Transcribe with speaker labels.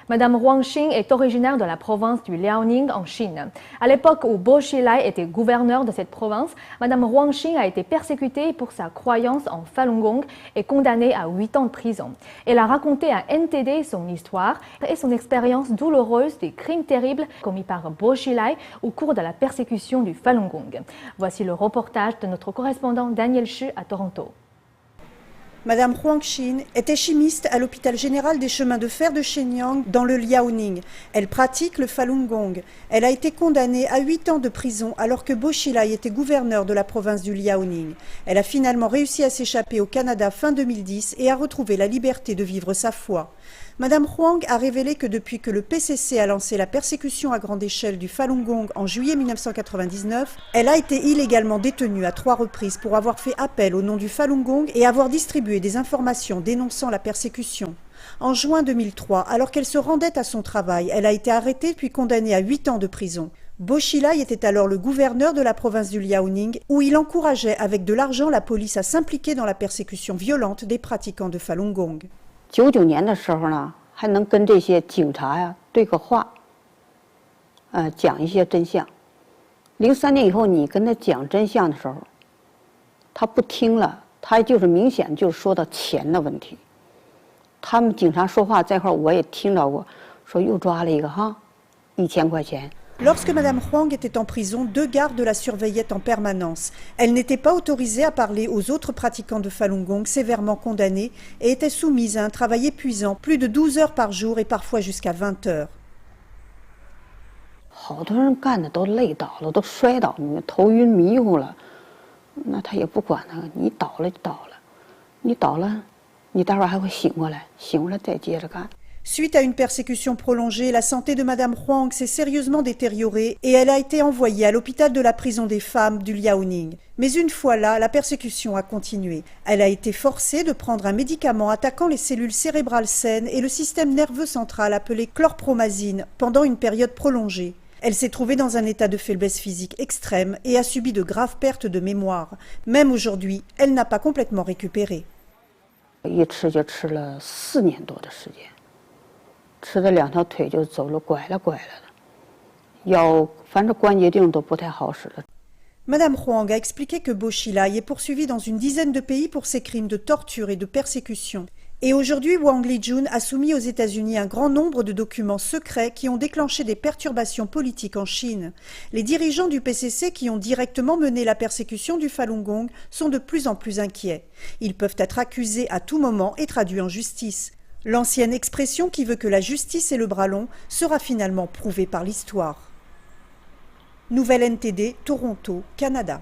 Speaker 1: Madame Huang Xin est originaire de la province du Liaoning en Chine. À l'époque où Bo Xilai était gouverneur de cette province, Madame Huang Xin a été persécutée pour sa croyance en Falun Gong et condamnée à 8 ans de prison. Elle a raconté à NTD son histoire et son expérience douloureuse des crimes terribles commis par Bo Xilai au cours de la persécution du Falun Gong. Voici le reportage de notre correspondant Daniel Chu à Toronto.
Speaker 2: Madame Huang Xin était chimiste à l'hôpital général des chemins de fer de Shenyang dans le Liaoning. Elle pratique le Falun Gong. Elle a été condamnée à 8 ans de prison alors que Bo Xilai était gouverneur de la province du Liaoning. Elle a finalement réussi à s'échapper au Canada fin 2010 et à retrouver la liberté de vivre sa foi. Madame Huang a révélé que depuis que le PCC a lancé la persécution à grande échelle du Falun Gong en juillet 1999, elle a été illégalement détenue à 3 reprises pour avoir fait appel au nom du Falun Gong et avoir distribué des informations dénonçant la persécution. En juin 2003, alors qu'elle se rendait à son travail, elle a été arrêtée puis condamnée à 8 ans de prison. Bo Xilai était alors le gouverneur de la province du Liaoning où il encourageait avec de l'argent la police à s'impliquer dans la persécution violente des pratiquants de Falun Gong.
Speaker 3: 99年的时候呢，还能跟这些警察呀对个话，讲一些真相。03年以后，你跟他讲真相的时候，他不听了，他就是明显就是说到钱的问题。他们警察说话这块我也听着过，说又抓了一个哈，1000块钱。
Speaker 2: Lorsque Madame Huang était en prison, 2 gardes la surveillaient en permanence. Elle n'était pas autorisée à parler aux autres pratiquants de Falun Gong sévèrement condamnés et était soumise à un travail épuisant, plus de 12 heures par jour et parfois jusqu'à 20 heures.
Speaker 3: 好多人干的都累倒了，都摔倒，你头晕迷糊了，那他也不管那个，你倒了就倒了，你倒了，你待会儿还会醒过来，醒过来再接着干。
Speaker 2: Suite à une persécution prolongée, la santé de Madame Huang s'est sérieusement détériorée et elle a été envoyée à l'hôpital de la prison des femmes du Liaoning. Mais une fois là, la persécution a continué. Elle a été forcée de prendre un médicament attaquant les cellules cérébrales saines et le système nerveux central appelé chlorpromazine pendant une période prolongée. Elle s'est trouvée dans un état de faiblesse physique extrême et a subi de graves pertes de mémoire. Même aujourd'hui, elle n'a pas complètement récupéré.
Speaker 3: 一吃就吃了4年多的时间。 吃的2条腿就走了，拐了的，腰反正关节钉都不太好使了。
Speaker 2: Madame Huang a expliqué que Bo Xilai est poursuivi dans une dizaine de pays pour ses crimes de torture et de persécution. Et aujourd'hui, Wang Lijun a soumis aux États-Unis un grand nombre de documents secrets qui ont déclenché des perturbations politiques en Chine. Les dirigeants du PCC qui ont directement mené la persécution du Falun Gong sont de plus en plus inquiets. Ils peuvent être accusés à tout moment et traduits en justice. L'ancienne expression qui veut que la justice ait le bras long sera finalement prouvée par l'histoire. Nouvelle NTD, Toronto, Canada.